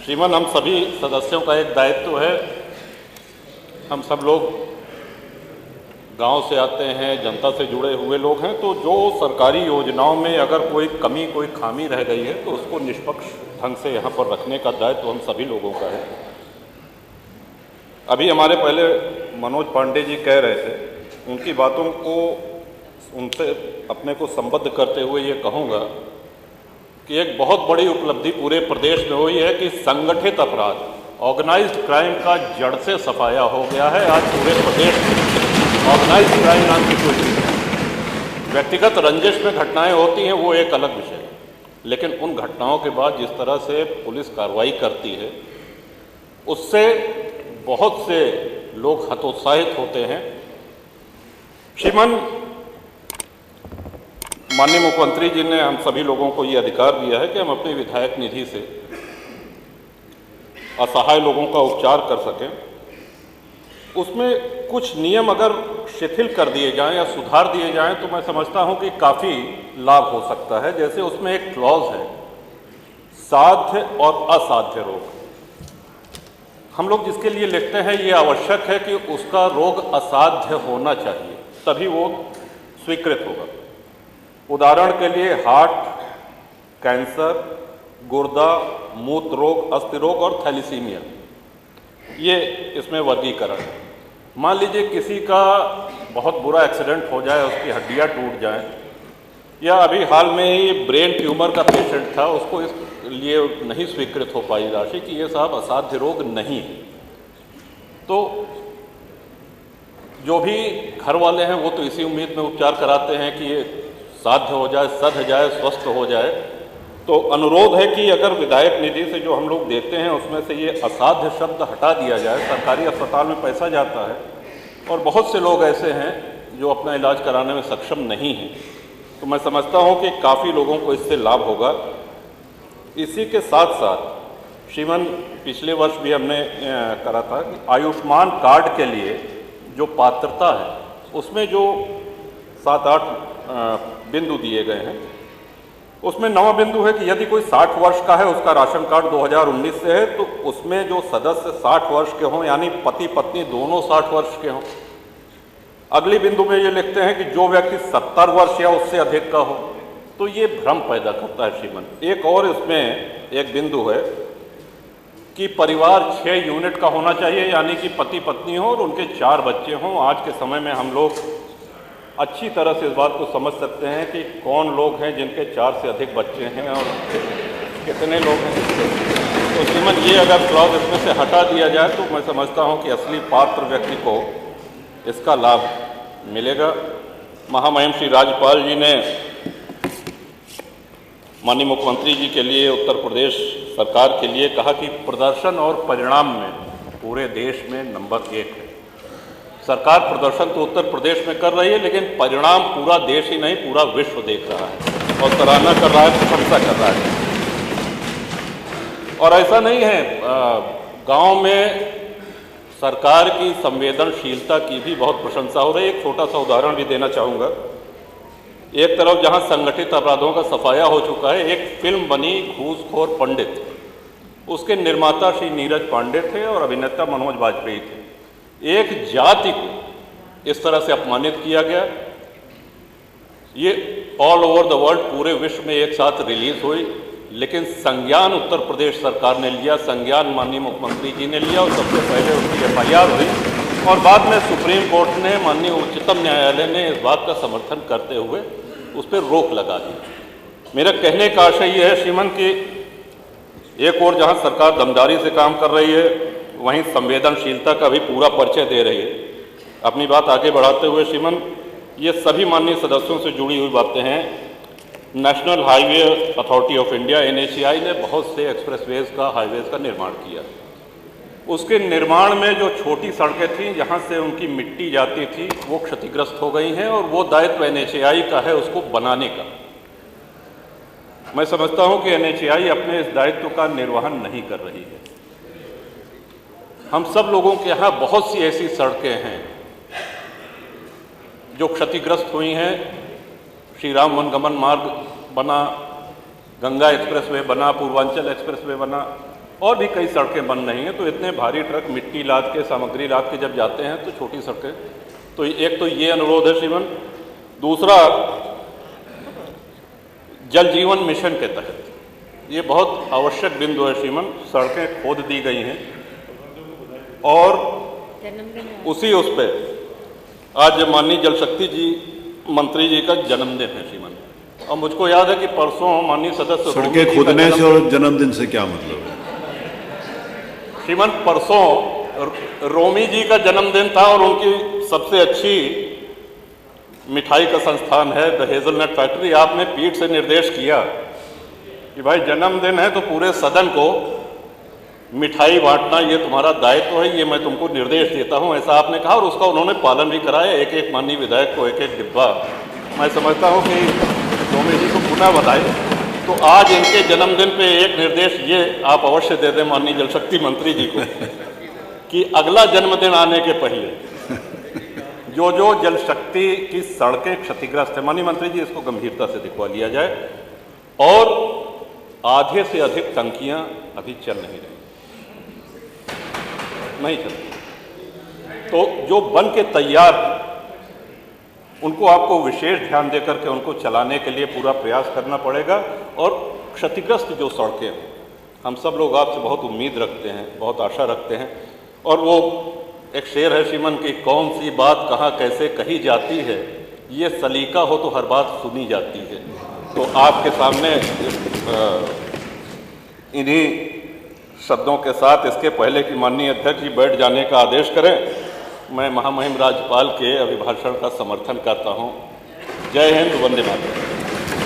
श्रीमान, हम सभी सदस्यों का एक दायित्व है। हम सब लोग गांव से आते हैं, जनता से जुड़े हुए लोग हैं, तो जो सरकारी योजनाओं में अगर कोई कमी, कोई खामी रह गई है तो उसको निष्पक्ष ढंग से यहाँ पर रखने का दायित्व हम सभी लोगों का है। अभी हमारे पहले मनोज पांडे जी कह रहे थे, उनकी बातों को उनसे अपने को संबद्ध करते हुए ये कहूँगा कि एक बहुत बड़ी उपलब्धि पूरे प्रदेश में हुई है कि संगठित अपराध, ऑर्गेनाइज्ड क्राइम का जड़ से सफाया हो गया है। आज पूरे प्रदेश में ऑर्गेनाइज्ड क्राइम नाम की कोई चीज़ नहीं। व्यक्तिगत रंजिश में घटनाएं होती हैं, वो एक अलग विषय है, लेकिन उन घटनाओं के बाद जिस तरह से पुलिस कार्रवाई करती है, उससे बहुत से लोग हतोत्साहित होते हैं। श्रीमान, माननीय मुख्यमंत्री जी ने हम सभी लोगों को ये अधिकार दिया है कि हम अपनी विधायक निधि से असहाय लोगों का उपचार कर सकें। उसमें कुछ नियम अगर शिथिल कर दिए जाएं या सुधार दिए जाएं तो मैं समझता हूं कि काफ़ी लाभ हो सकता है। जैसे उसमें एक क्लॉज है, साध्य और असाध्य रोग। हम लोग जिसके लिए लिखते हैं ये आवश्यक है कि उसका रोग असाध्य होना चाहिए, तभी वो स्वीकृत होगा। उदाहरण के लिए हार्ट, कैंसर, गुर्दा, मूत्र रोग, अस्थि रोग और थैलीसीमिया, ये इसमें वर्गीकरण है। मान लीजिए किसी का बहुत बुरा एक्सीडेंट हो जाए, उसकी हड्डियां टूट जाएं, या अभी हाल में ही ब्रेन ट्यूमर का पेशेंट था, उसको इस लिए नहीं स्वीकृत हो पाई राशि कि ये साहब असाध्य रोग नहीं है। तो जो भी घर वाले हैं वो तो इसी उम्मीद में उपचार कराते हैं कि ये साध्य हो जाए, सध जाए, स्वस्थ हो जाए। तो अनुरोध है कि अगर विधायक निधि से जो हम लोग देते हैं उसमें से ये असाध्य शब्द हटा दिया जाए। सरकारी अस्पताल में पैसा जाता है और बहुत से लोग ऐसे हैं जो अपना इलाज कराने में सक्षम नहीं हैं, तो मैं समझता हूँ कि काफ़ी लोगों को इससे लाभ होगा। इसी के साथ साथ श्रीमान, पिछले वर्ष भी हमने करा था कि आयुष्मान कार्ड के लिए जो पात्रता है उसमें जो 7-8 बिंदु दिए गए हैं, उसमें 9वां बिंदु है कि यदि कोई 60 वर्ष का है, उसका राशन कार्ड 2019 से है, तो उसमें जो सदस्य 60 वर्ष के हों, यानी पति पत्नी दोनों 60 वर्ष के हों। अगली बिंदु में ये लिखते हैं कि जो व्यक्ति 70 वर्ष या उससे अधिक का हो। तो ये भ्रम पैदा करता है श्रीमान। एक और इसमें एक बिंदु है कि परिवार 6 यूनिट का होना चाहिए, यानी कि पति पत्नी हो और उनके 4 बच्चे हों। आज के समय में हम लोग अच्छी तरह से इस बात को समझ सकते हैं कि कौन लोग हैं जिनके 4 से अधिक बच्चे हैं और कितने लोग हैं। तो श्रीमान, ये अगर क्लॉज इसमें से हटा दिया जाए तो मैं समझता हूं कि असली पात्र व्यक्ति को इसका लाभ मिलेगा। महामहिम श्री राज्यपाल जी ने माननीय मुख्यमंत्री जी के लिए, उत्तर प्रदेश सरकार के लिए कहा कि प्रदर्शन और परिणाम में पूरे देश में नंबर 1 है। सरकार प्रदर्शन तो उत्तर प्रदेश में कर रही है, लेकिन परिणाम पूरा देश ही नहीं, पूरा विश्व देख रहा है और सराहना कर रहा है, प्रशंसा कर रहा है। और ऐसा नहीं है, गांव में सरकार की संवेदनशीलता की भी बहुत प्रशंसा हो रही है। एक छोटा सा उदाहरण भी देना चाहूँगा। एक तरफ जहां संगठित अपराधों का सफाया हो चुका है, एक फिल्म बनी घूसखोर पंडित, उसके निर्माता श्री नीरज पांडे थे और अभिनेता मनोज वाजपेयी थे। एक जाति को इस तरह से अपमानित किया गया। ये ऑल ओवर द वर्ल्ड, पूरे विश्व में एक साथ रिलीज हुई, लेकिन संज्ञान उत्तर प्रदेश सरकार ने लिया, संज्ञान माननीय मुख्यमंत्री जी ने लिया और सबसे पहले उनकी FIR हुई और बाद में सुप्रीम कोर्ट ने, माननीय उच्चतम न्यायालय ने इस बात का समर्थन करते हुए उस पर रोक लगा दी। मेरा कहने का आशय ये है श्रीमान कि एक और जहाँ सरकार दमदारी से काम कर रही है, वहीं संवेदनशीलता का भी पूरा परिचय दे रही है। अपनी बात आगे बढ़ाते हुए श्रीमान, ये सभी माननीय सदस्यों से जुड़ी हुई बातें हैं। National highway authority of India NHAI ने बहुत से एक्सप्रेसवेज का, हाईवेज का निर्माण किया। उसके निर्माण में जो छोटी सड़कें थीं, जहाँ से उनकी मिट्टी जाती थी, वो क्षतिग्रस्त हो गई हैं और वो दायित्व NHAI का है उसको बनाने का। मैं समझता हूँ कि NHAI अपने इस दायित्व का निर्वहन नहीं कर रही है। हम सब लोगों के यहाँ बहुत सी ऐसी सड़कें हैं जो क्षतिग्रस्त हुई हैं। श्री राम वनगमन मार्ग बना, गंगा एक्सप्रेसवे बना, पूर्वांचल एक्सप्रेसवे बना, और भी कई सड़कें बन रही हैं। तो इतने भारी ट्रक मिट्टी लाद के, सामग्री लाद के जब जाते हैं तो छोटी सड़कें, तो एक तो ये अनुरोध है श्रीमान। दूसरा, जल जीवन मिशन के तहत ये बहुत आवश्यक बिंदु है श्रीमान, सड़कें खोद दी गई हैं और उसी उस पे आज माननीय जल शक्ति जी मंत्री जी का जन्मदिन है श्रीमान। और मुझको याद है कि परसों माननीय सदस्य सड़कें खोदने से और जन्मदिन से क्या मतलब है श्रीमान? परसों रोमी जी का जन्मदिन था और उनकी सबसे अच्छी मिठाई का संस्थान है द हेजलनट फैक्ट्री। आपने पीठ से निर्देश किया कि भाई जन्मदिन है तो पूरे सदन को मिठाई बांटना ये तुम्हारा दायित्व है, ये मैं तुमको निर्देश देता हूं, ऐसा आपने कहा और उसका उन्होंने पालन भी कराया। एक एक माननीय विधायक को एक एक डिब्बा। मैं समझता हूं कि रोमी जी को पुनः बधाई। तो आज इनके जन्मदिन पे एक निर्देश ये आप अवश्य दे दें माननीय जल शक्ति मंत्री जी को कि अगला जन्मदिन आने के पहले जो जो जल शक्ति की सड़कें क्षतिग्रस्त है, माननीय मंत्री जी इसको गंभीरता से दिखवा लिया जाए। और आधे से अधिक टंकियां अभी चल नहीं रही, नहीं चलती, तो जो बन के तैयार उनको आपको विशेष ध्यान देकर के उनको चलाने के लिए पूरा प्रयास करना पड़ेगा। और क्षतिग्रस्त जो सड़कें हैं, हम सब लोग आपसे बहुत उम्मीद रखते हैं, बहुत आशा रखते हैं। और वो एक शेर है श्रीमन की, कौन सी बात कहाँ कैसे कही जाती है, ये सलीका हो तो हर बात सुनी जाती है। तो आपके सामने इन्हीं शब्दों के साथ इसके पहले कि माननीय अध्यक्ष जी बैठ जाने का आदेश करें, मैं महामहिम राज्यपाल के अभिभाषण का समर्थन करता हूं। जय हिंद, वंदे मातरम।